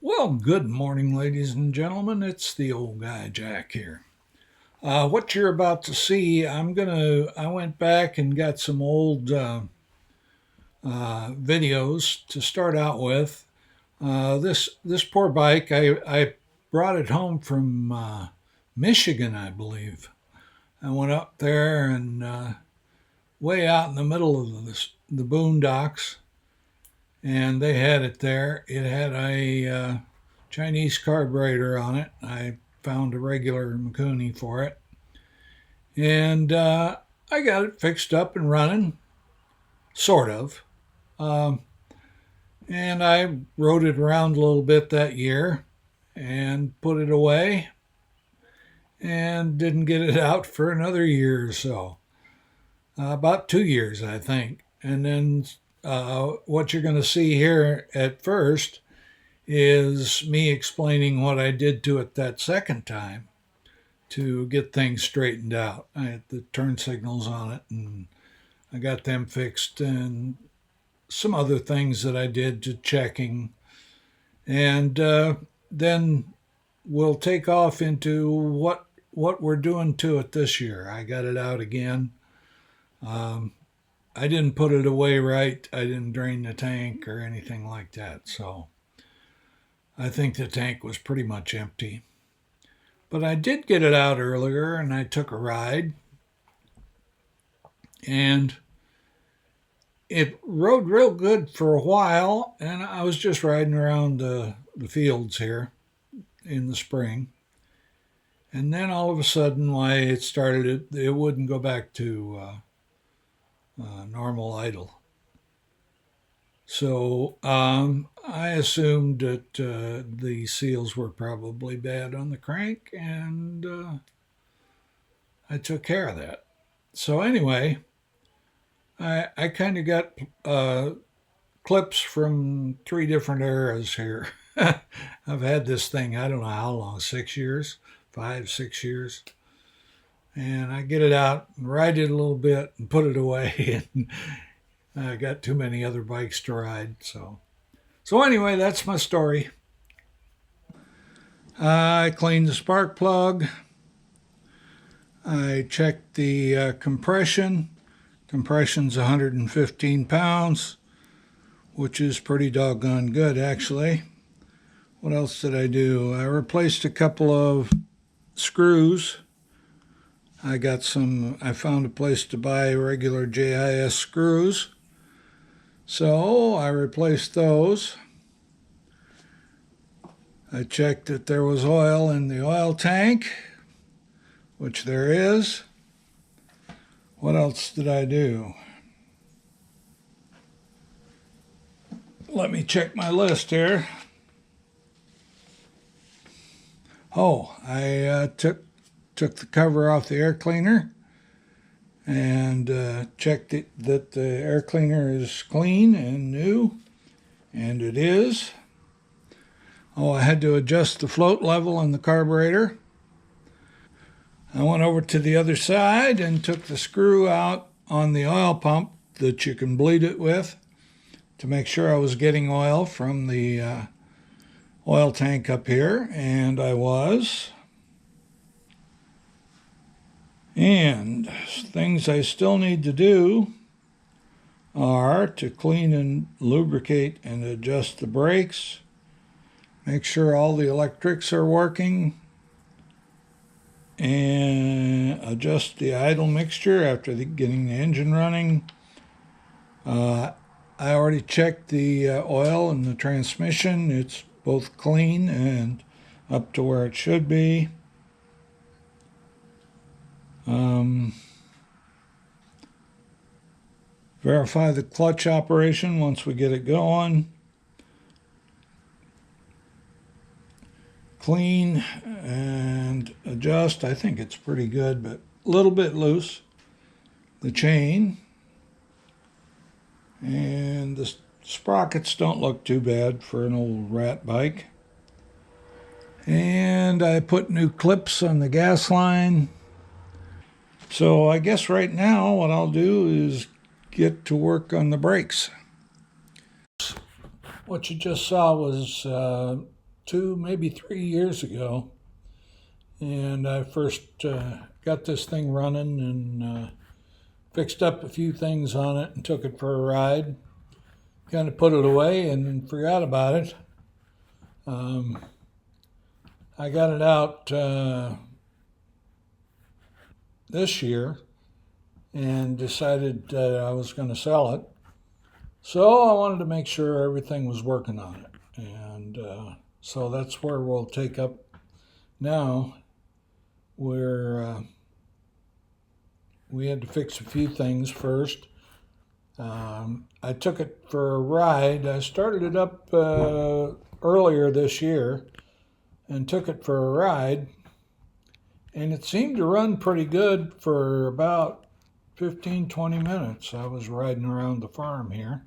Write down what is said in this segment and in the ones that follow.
Well, good morning, ladies and gentlemen. It's the old guy Jack here. What you're about to see, I went back and got some old videos to start out with. This poor bike, I brought it home from Michigan, I believe. I went up there and way out in the middle of the boondocks, and they had it there. It had a Chinese carburetor on it. I found a regular Mikuni for it, and I got it fixed up and running, sort of. Um, and I rode it around a little bit that year and put it away and didn't get it out for another year or so. About 2 years, I think. And then what you're going to see here at first is me explaining what I did to it that second time to get things straightened out. I had the turn signals on it and I got them fixed and some other things that I did to checking. And then we'll take off into what we're doing to it this year. I got it out again. I didn't put it away right. I didn't drain the tank or anything like that. So I think the tank was pretty much empty. But I did get it out earlier and I took a ride. And it rode real good for a while. And I was just riding around the fields here in the spring. And then all of a sudden, why it wouldn't go back to normal idle. So I assumed that the seals were probably bad on the crank, and I took care of that. So anyway, I kind of got clips from 3 different eras here. I've had this thing, I don't know how long, 6 years, 5, 6 years. And I get it out and ride it a little bit and put it away. And I got too many other bikes to ride. So anyway, that's my story. I cleaned the spark plug. I checked the compression. Compression's 115 pounds, which is pretty doggone good, actually. What else did I do? I replaced a couple of screws. I found a place to buy regular JIS screws. So I replaced those. I checked that there was oil in the oil tank, which there is. What else did I do? Let me check my list here. Oh, I took the cover off the air cleaner and checked that the air cleaner is clean and new, and it is. Oh, I had to adjust the float level in the carburetor. I went over to the other side and took the screw out on the oil pump that you can bleed it with to make sure I was getting oil from the oil tank up here, and I was. And things I still need to do are to clean and lubricate and adjust the brakes, make sure all the electrics are working, and adjust the idle mixture after getting the engine running. I already checked the oil and the transmission. It's both clean and up to where it should be. Verify the clutch operation once we get it going. Clean and adjust. I think it's pretty good, but a little bit loose. The chain. And the sprockets don't look too bad for an old rat bike. And I put new clips on the gas line. So I guess right now what I'll do is get to work on the brakes. What you just saw was 2, maybe 3 years ago, and I first got this thing running and fixed up a few things on it and took it for a ride. Kind of put it away and forgot about it. I got it out this year and decided that I was going to sell it. So I wanted to make sure everything was working on it. And so that's where we'll take up now, where we had to fix a few things first. I took it for a ride. I started it up earlier this year and took it for a ride, and it seemed to run pretty good for about 15-20 minutes. I was riding around the farm here,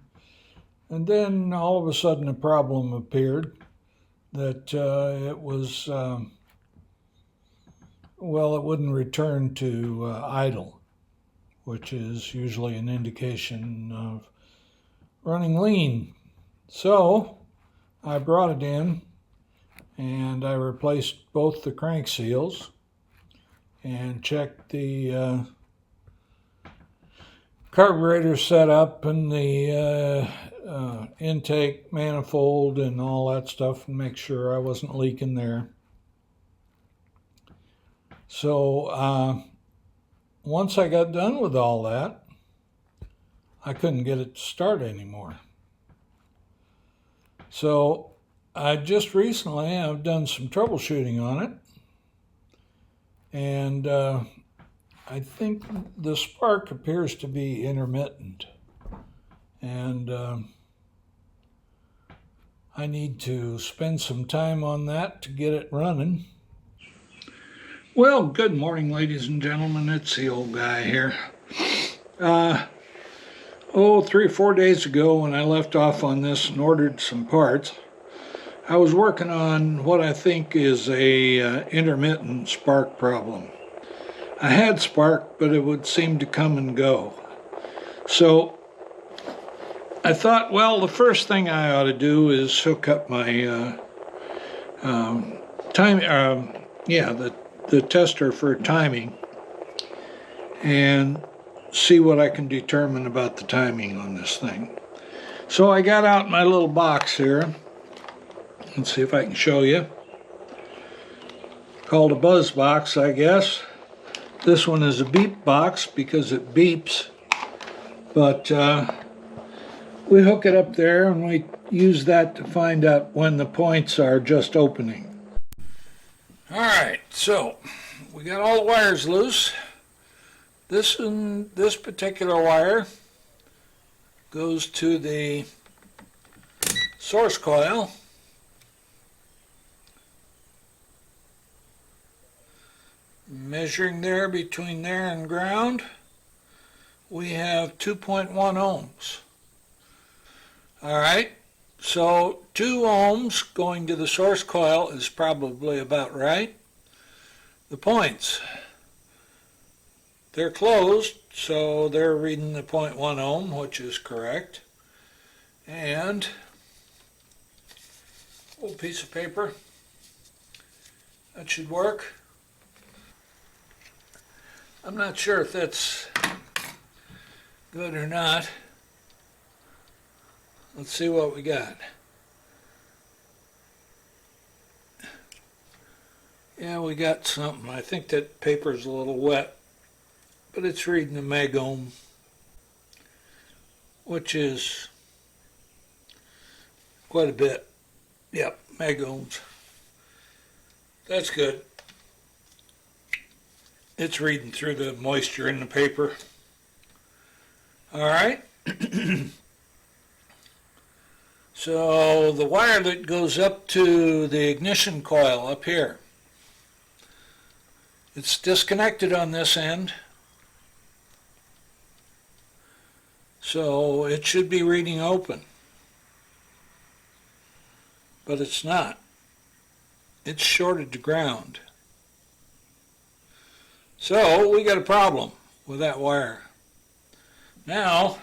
and then all of a sudden a problem appeared that it was, well, it wouldn't return to idle, which is usually an indication of running lean. So I brought it in and I replaced both the crank seals and checked the carburetor setup and the intake manifold and all that stuff, and make sure I wasn't leaking there. So once I got done with all that, I couldn't get it to start anymore. So I just recently, I've done some troubleshooting on it, and I think the spark appears to be intermittent, and I need to spend some time on that to get it running. Well, good morning, ladies and gentlemen. It's the old guy here. 3 or 4 days ago, when I left off on this and ordered some parts, I was working on what I think is a intermittent spark problem. I had spark, but it would seem to come and go. So I thought, well, the first thing I ought to do is hook up my the tester for timing and see what I can determine about the timing on this thing. So I got out my little box here. Let's see if I can show you. Called a buzz box, I guess. This one is a beep box because it beeps, but we hook it up there and we use that to find out when the points are just opening. Alright, so we got all the wires loose. This particular wire goes to the source coil. Measuring there between there and ground, we have 2.1 ohms. Alright, so 2 ohms going to the source coil is probably about right. The points, they're closed, so they're reading the 0.1 ohm, which is correct. And a little piece of paper, that should work. I'm not sure if that's good or not. Let's see what we got. Yeah, we got something. I think that paper's a little wet, but it's reading a meg ohm, which is quite a bit. Yep, meg ohms. That's good. It's reading through the moisture in the paper. All right. So the wire that goes up to the ignition coil up here, it's disconnected on this end. So it should be reading open. But it's not. It's shorted to ground. So we got a problem with that wire. Now,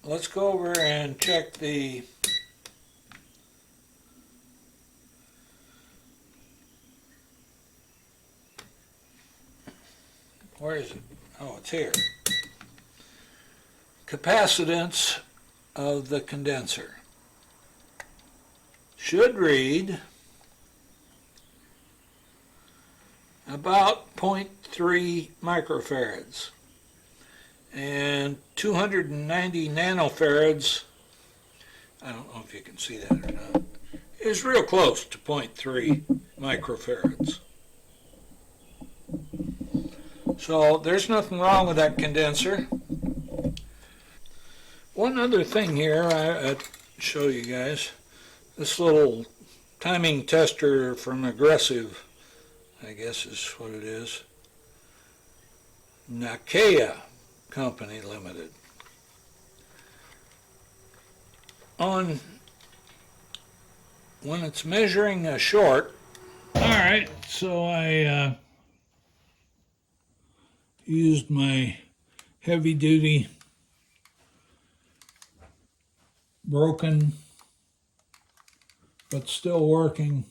let's go over and check the Where is it? Oh, it's here. Capacitance of the condenser should read about 0.3 microfarads, and 290 nanofarads, I don't know if you can see that or not, is real close to 0.3 microfarads. So there's nothing wrong with that condenser. One other thing here I'd show you guys, this little timing tester from Aggressive, I guess is what it is, Nakaya Company Limited. When it's measuring a short, all right, so I used my heavy duty broken but still working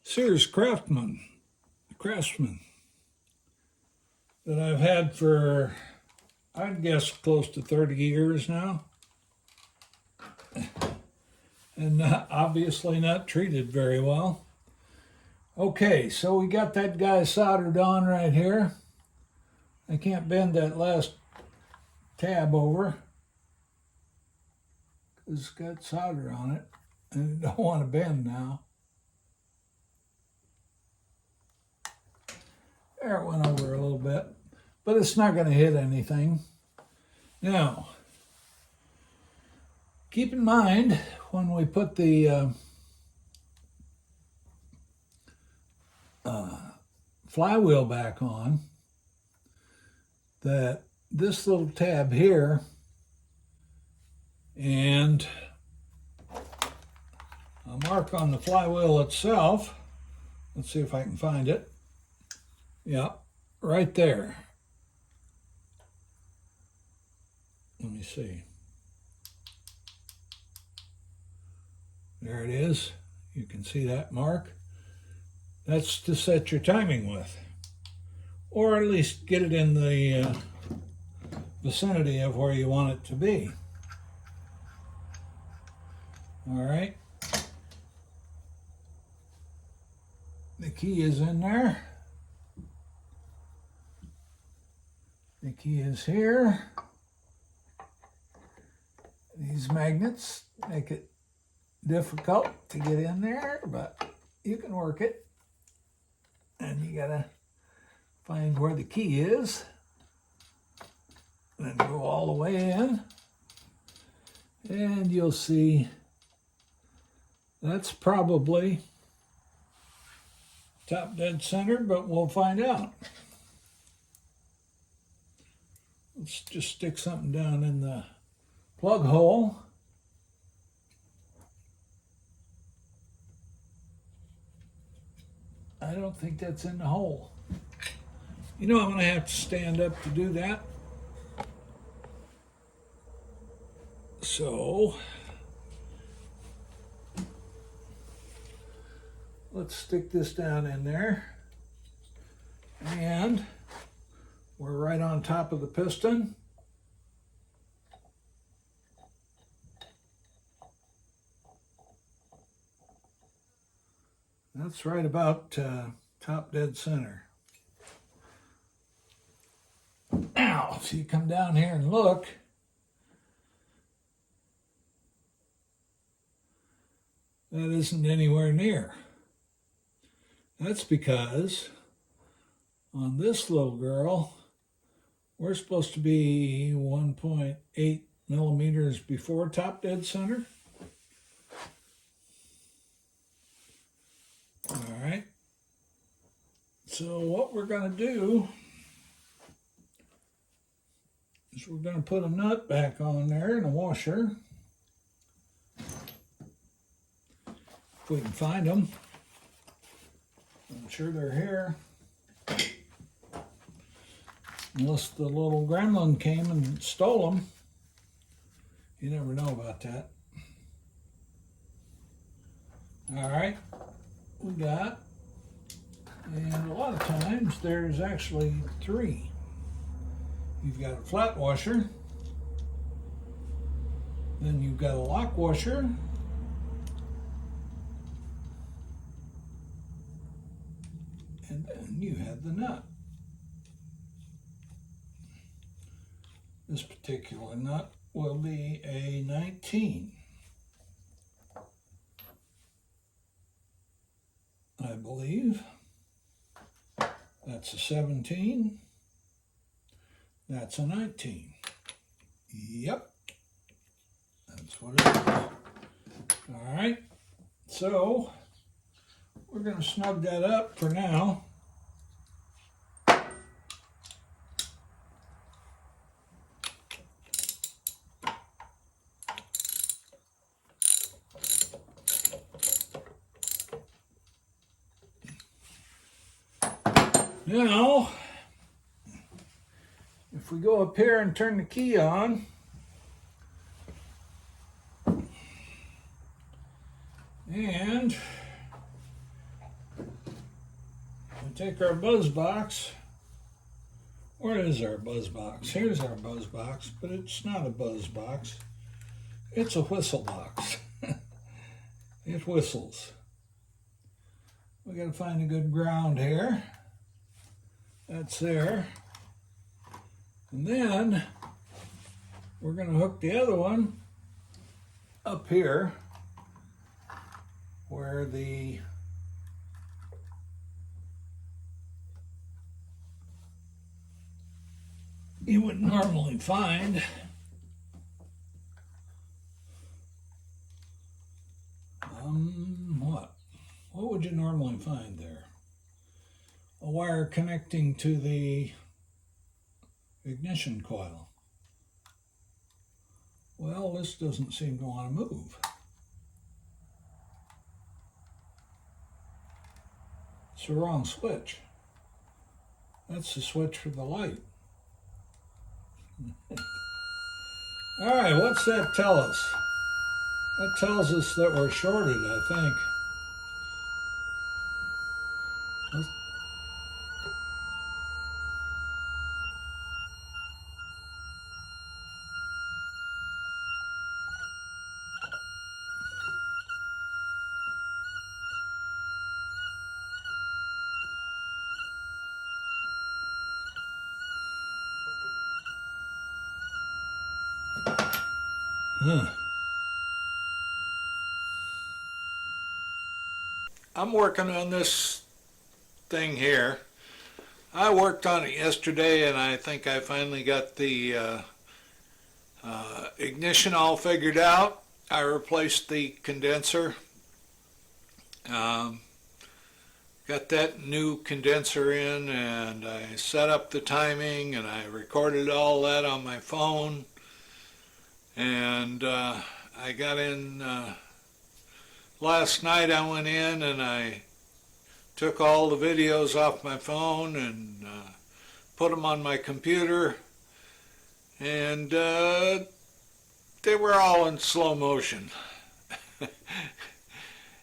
Sears Craftsman that I've had for, I'd guess, close to 30 years now, and obviously not treated very well. Okay, so we got that guy soldered on right here. I can't bend that last tab over because it's got solder on it, and I don't want to bend now. There, it went over a little bit, but it's not going to hit anything. Now, keep in mind when we put the flywheel back on that this little tab here and a mark on the flywheel itself, let's see if I can find it. Yeah, right there. Let me see. There it is. You can see that mark. That's to set your timing with, or at least get it in the vicinity of where you want it to be. All right. The key is in there. The key is here. These magnets make it difficult to get in there, but you can work it. And you gotta find where the key is, then go all the way in, and you'll see that's probably top dead center, but we'll find out. Let's just stick something down in the plug hole. I don't think that's in the hole. You know, I'm going to have to stand up to do that. So, let's stick this down in there. And we're right on top of the piston. That's right about top dead center. Now, if you come down here and look, that isn't anywhere near. That's because on this little girl, we're supposed to be 1.8 millimeters before top dead center. All right. So what we're going to do is we're going to put a nut back on there and a washer. If we can find them. I'm sure they're here. Unless the little gremlin came and stole them. You never know about that. All right. We got And a lot of times there's actually three. You've got a flat washer, then you've got a lock washer, and then you have the nut. This particular nut will be a 19, I believe. That's a 17. That's a 19. Yep, that's what it is. All right, so we're going to snug that up for now. Now, if we go up here and turn the key on, and we take our buzz box. Where is our buzz box? Here's our buzz box, but it's not a buzz box. It's a whistle box. It whistles. We got to find a good ground here. That's there. And then we're going to hook the other one up here where you would normally find what would you normally find there? A wire connecting to the ignition coil. Well, this doesn't seem to want to move. It's the wrong switch. That's the switch for the light. All right, what's that tell us? That tells us that we're shorted, I think. I'm working on this thing here. I worked on it yesterday, and I think I finally got the ignition all figured out. I replaced the condenser. Got that new condenser in, and I set up the timing, and I recorded all that on my phone. And I got in last night. I went in and I took all the videos off my phone and put them on my computer, and they were all in slow motion.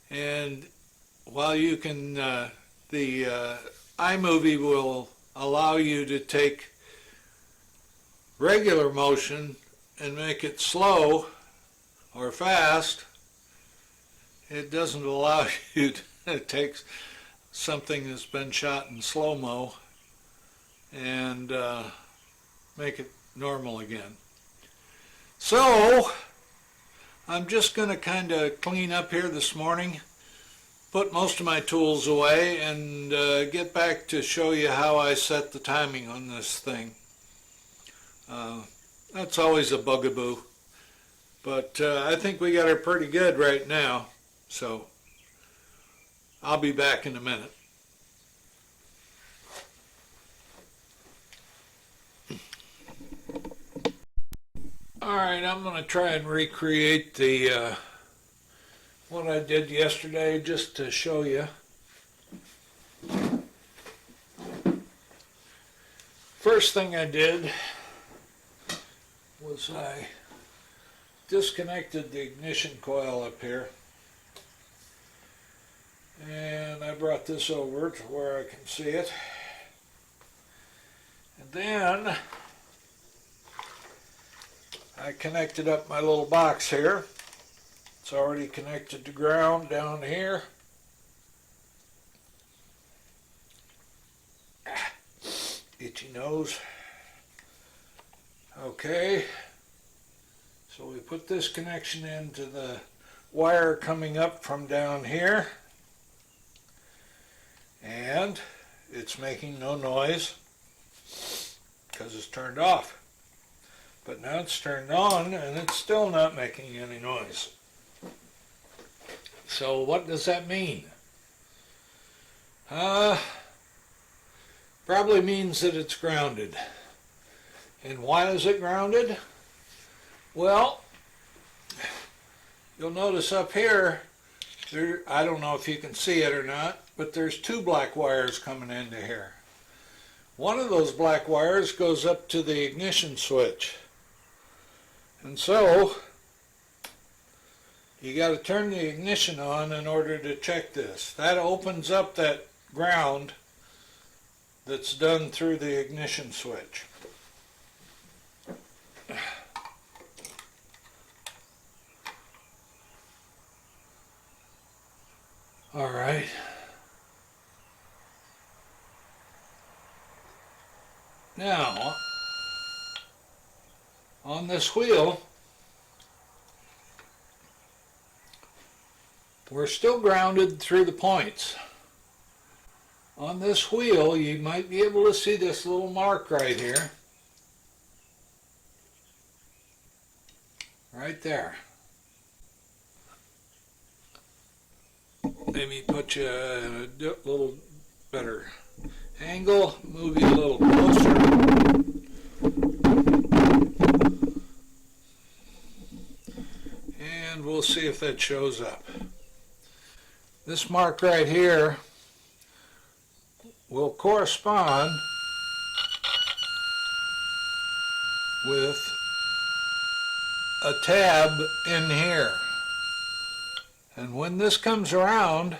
And while you can, the iMovie will allow you to take regular motion and make it slow or fast, it doesn't allow you to take something that's been shot in slow-mo and make it normal again. So I'm just going to kind of clean up here this morning, put most of my tools away, and get back to show you how I set the timing on this thing. That's always a bugaboo, but I think we got her pretty good right now, so I'll be back in a minute. Alright, I'm going to try and recreate the what I did yesterday just to show you. First thing I did was I disconnected the ignition coil up here. And I brought this over to where I can see it. And then I connected up my little box here. It's already connected to ground down here. Itchy nose. Okay, so we put this connection into the wire coming up from down here, and it's making no noise because it's turned off. But now it's turned on and it's still not making any noise. So what does that mean? Probably means that it's grounded. And why is it grounded? Well, you'll notice up here, I don't know if you can see it or not, but there's two black wires coming into here. One of those black wires goes up to the ignition switch. And so, you got to turn the ignition on in order to check this. That opens up that ground that's done through the ignition switch. All right. Now, on this wheel, we're still grounded through the points. On this wheel, you might be able to see this little mark right here. Right there. Maybe put you in a little better angle, move you a little closer. And we'll see if that shows up. This mark right here will correspond with a tab in here. And when this comes around,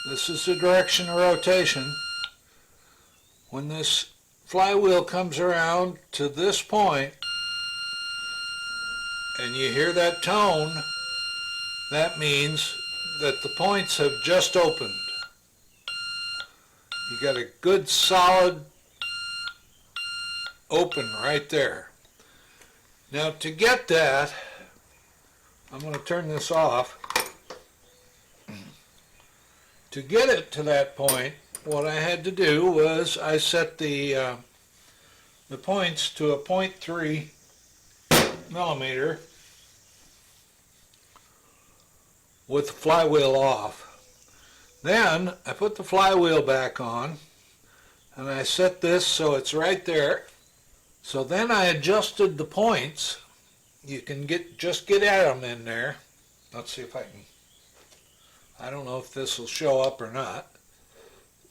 this is the direction of rotation. When this flywheel comes around to this point, and you hear that tone, that means that the points have just opened. You got a good solid open right there. Now to get that, I'm going to turn this off. To get it to that point, what I had to do was I set the points to a 0.3 millimeter with the flywheel off. Then I put the flywheel back on and I set this so it's right there. So then I adjusted the points. You can just get at them in there. Let's see if I can. I don't know if this will show up or not,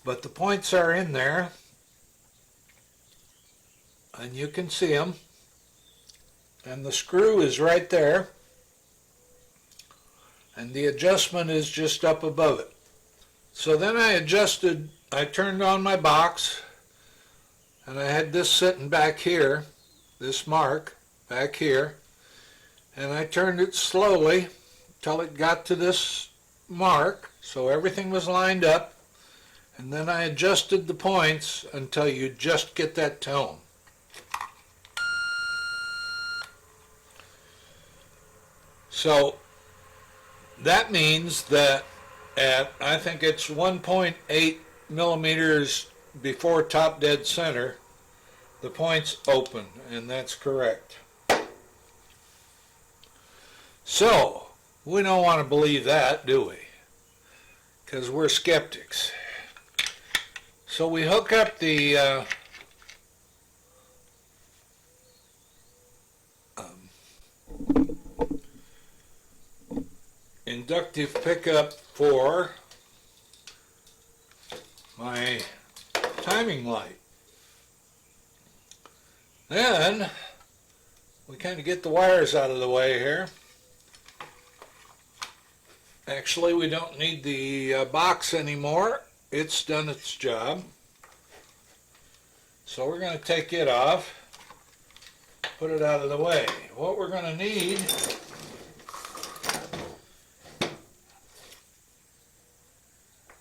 but the points are in there and you can see them, and the screw is right there and the adjustment is just up above it. So then I turned on my box and I had this sitting back here, this mark back here, and I turned it slowly till it got to this mark, so everything was lined up, and then I adjusted the points until you just get that tone. So that means that at, I think it's 1.8 millimeters before top dead center, the points open, and that's correct. So we don't want to believe that, do we? Because we're skeptics. So we hook up the inductive pickup for my timing light. Then we kind of get the wires out of the way here. Actually, we don't need the box anymore. It's done its job. So we're going to take it off, put it out of the way. What we're going to need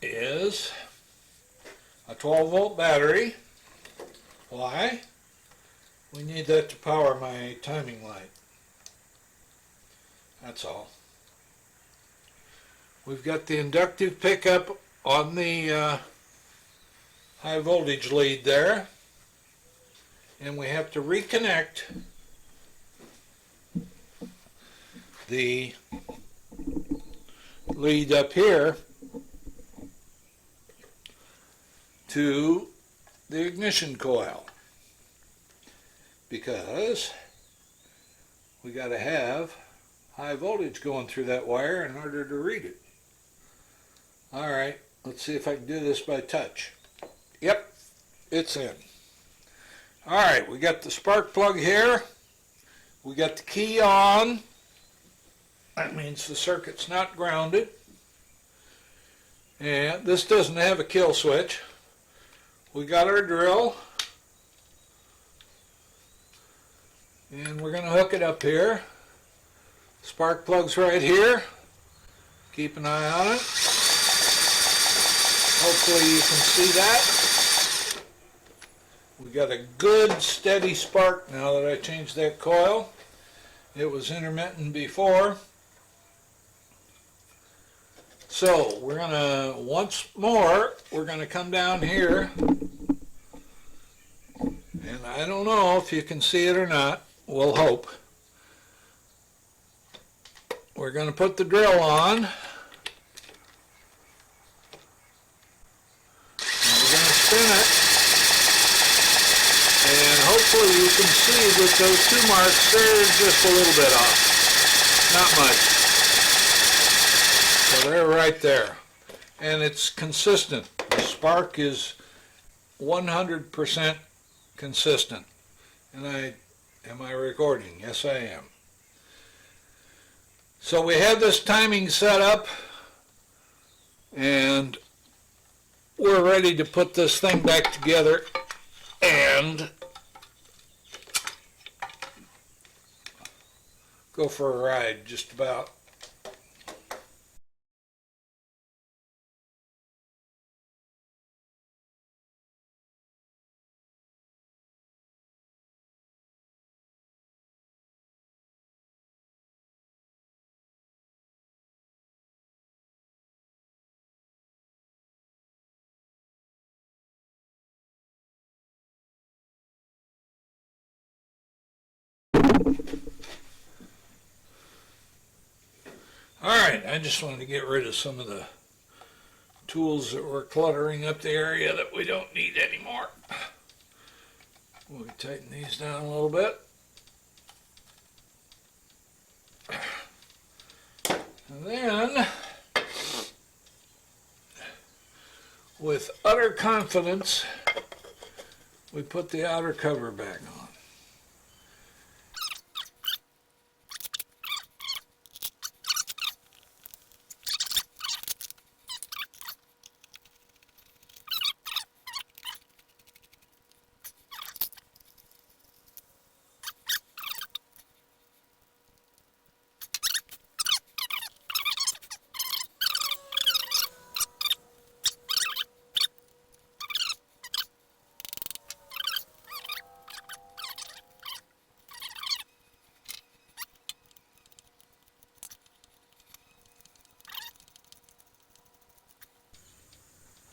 is a 12-volt battery. Why? We need that to power my timing light. That's all. We've got the inductive pickup on the high voltage lead there, and we have to reconnect the lead up here to the ignition coil, because we got to have high voltage going through that wire in order to read it. Alright, let's see if I can do this by touch. Yep, it's in. Alright, we got the spark plug here. We got the key on. That means the circuit's not grounded. And this doesn't have a kill switch. We got our drill. And we're going to hook it up here. Spark plug's right here. Keep an eye on it. Hopefully you can see that. We got a good steady spark now that I changed that coil. It was intermittent before. So we're going to, once more, we're going to come down here. And I don't know if you can see it or not. We'll hope. We're going to put the drill on. And we're going to spin it. And hopefully you can see that those two marks, they're just a little bit off. Not much. So they're right there. And it's consistent. The spark is 100% consistent. And am I recording? Yes, I am. So we have this timing set up, and we're ready to put this thing back together and go for a ride, just about. Alright, I just wanted to get rid of some of the tools that were cluttering up the area that we don't need anymore. We'll tighten these down a little bit. And then, with utter confidence, we put the outer cover back on.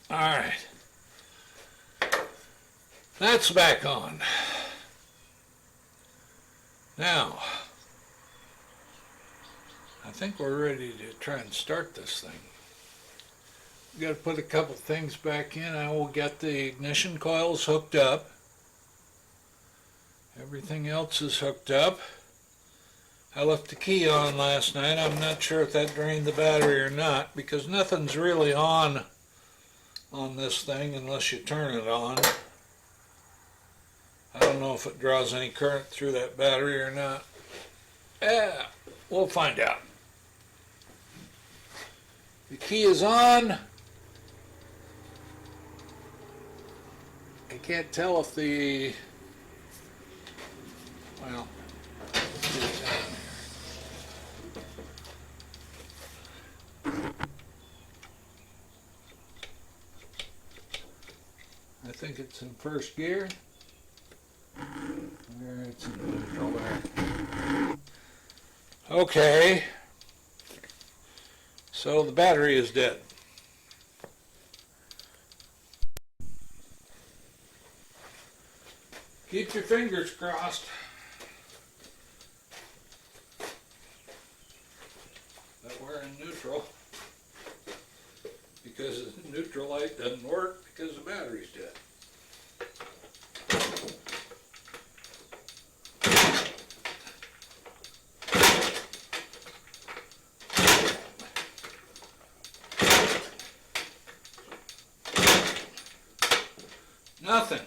Alright, that's back on. Now, I think we're ready to try and start this thing. We got to put a couple things back in. I will get the ignition coils hooked up. Everything else is hooked up. I left the key on last night. I'm not sure if that drained the battery or not, because nothing's really on this thing unless you turn it on. I don't know if it draws any current through that battery or not. Yeah, we'll find out. The key is on. I can't tell if the, well, let's see what's happening here. I think it's in first gear. There, it's in neutral there. Okay. So the battery is dead. Keep your fingers crossed. That we're in neutral. Because the neutral light doesn't work because the battery's dead. Nothing.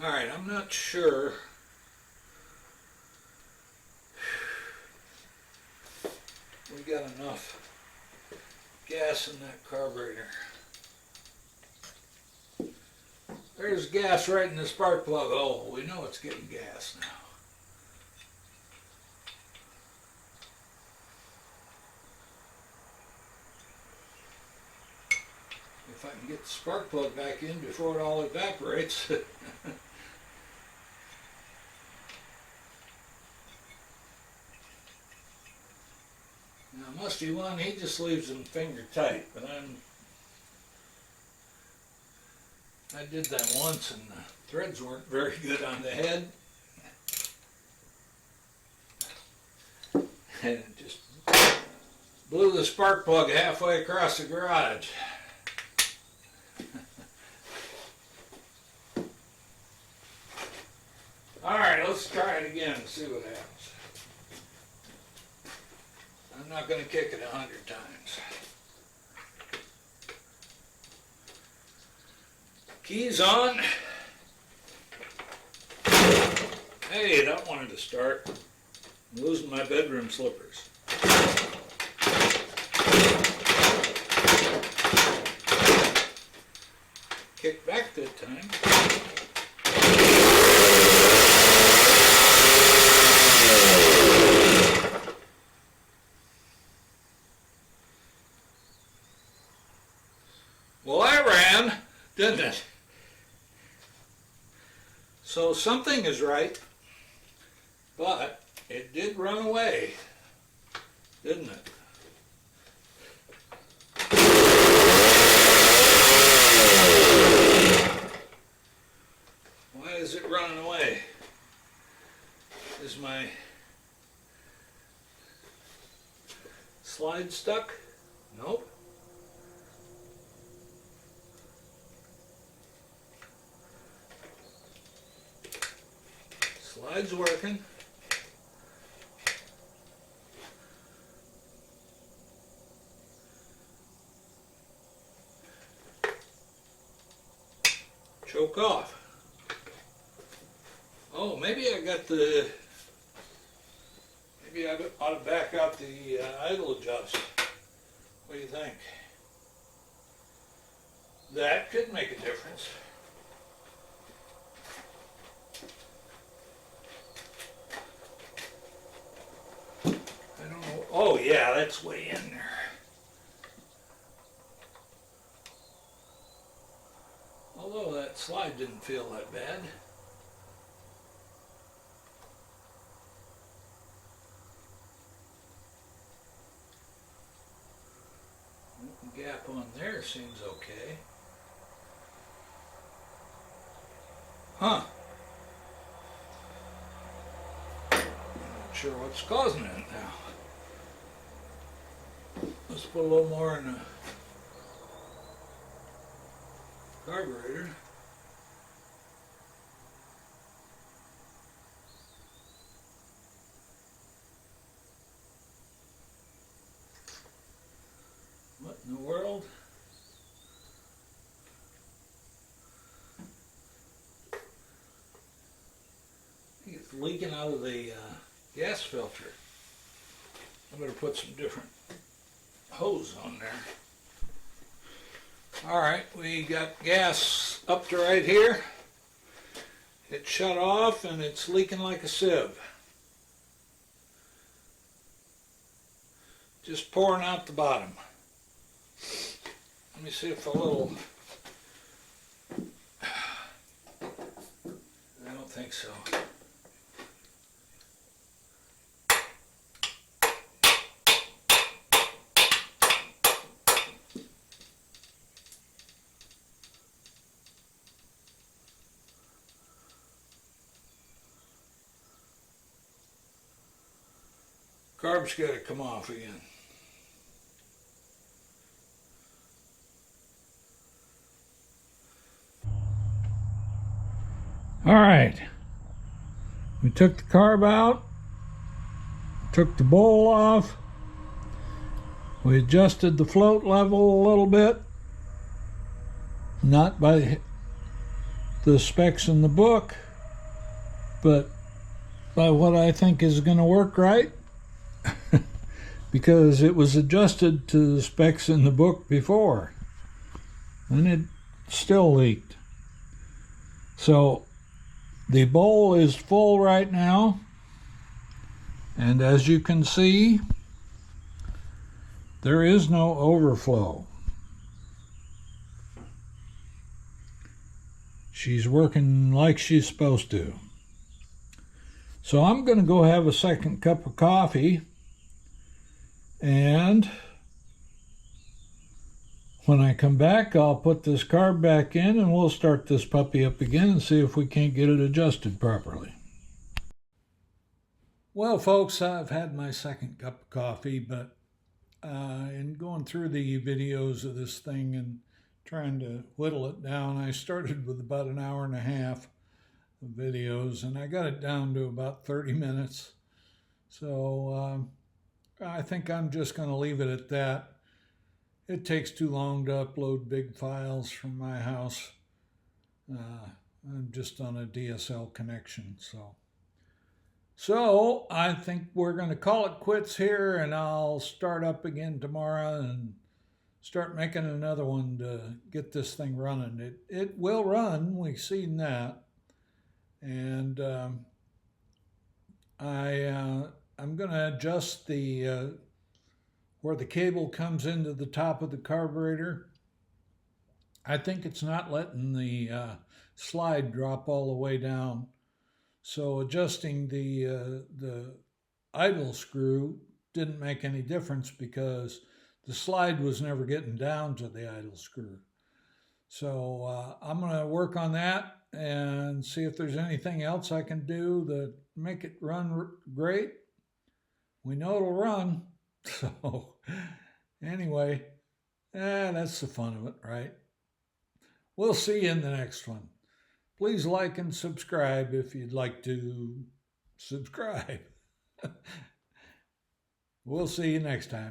All right, I'm not sure. We got enough gas in that carburetor. There's gas right in the spark plug hole. We know it's getting gas now. If I can get the spark plug back in before it all evaporates. Now, Musty One, he just leaves them finger tight, but I did that once and the threads weren't very good on the head. And it just blew the spark plug halfway across the garage. Alright, let's try it again and see what happens. I'm not going to kick it 100 times. Keys on. Hey, that wanted to start. I'm losing my bedroom slippers. Kick back that time. Well, that ran, didn't it? So something is right, but it did run away, didn't it? Why is it running away? Is my slide stuck? Nope. Slide's working. Choke off. Oh, maybe I got the, maybe I ought to back out the idle adjust. What do you think? That could make a difference. I don't know. Oh yeah, that's way in there. Although that slide didn't feel that bad. The gap on there seems okay. Huh. Not sure what's causing it now. Let's put a little more in the carburetor. What in the world? I think it's leaking out of the gas filter. I better put some different hose on there. Alright, we got gas up to right here. It shut off and it's leaking like a sieve. Just pouring out the bottom. Let me see if a little... I don't think so. Carb's got to come off again. All right, we took the carb out, took the bowl off, we adjusted the float level a little bit, not by the specs in the book, but by what I think is going to work right, because it was adjusted to the specs in the book before, and it still leaked. So the bowl is full right now, and as you can see, there is no overflow. She's working like she's supposed to. So I'm going to go have a second cup of coffee, and when I come back, I'll put this carb back in and we'll start this puppy up again and see if we can't get it adjusted properly. Well, folks, I've had my second cup of coffee, but in going through the videos of this thing and trying to whittle it down, I started with about an hour and a half of videos, and I got it down to about 30 minutes. So I think I'm just going to leave it at that. It takes too long to upload big files from my house. I'm just on a DSL connection, so I think we're going to call it quits here, and I'll start up again tomorrow and start making another one to get this thing running. It will run, we've seen that, and I'm going to adjust the where the cable comes into the top of the carburetor. I think it's not letting the slide drop all the way down. So adjusting the idle screw didn't make any difference because the slide was never getting down to the idle screw. So I'm going to work on that and see if there's anything else I can do to make it run great. We know it'll run. So anyway, that's the fun of it, right? We'll see you in the next one. Please like and subscribe if you'd like to subscribe. We'll see you next time.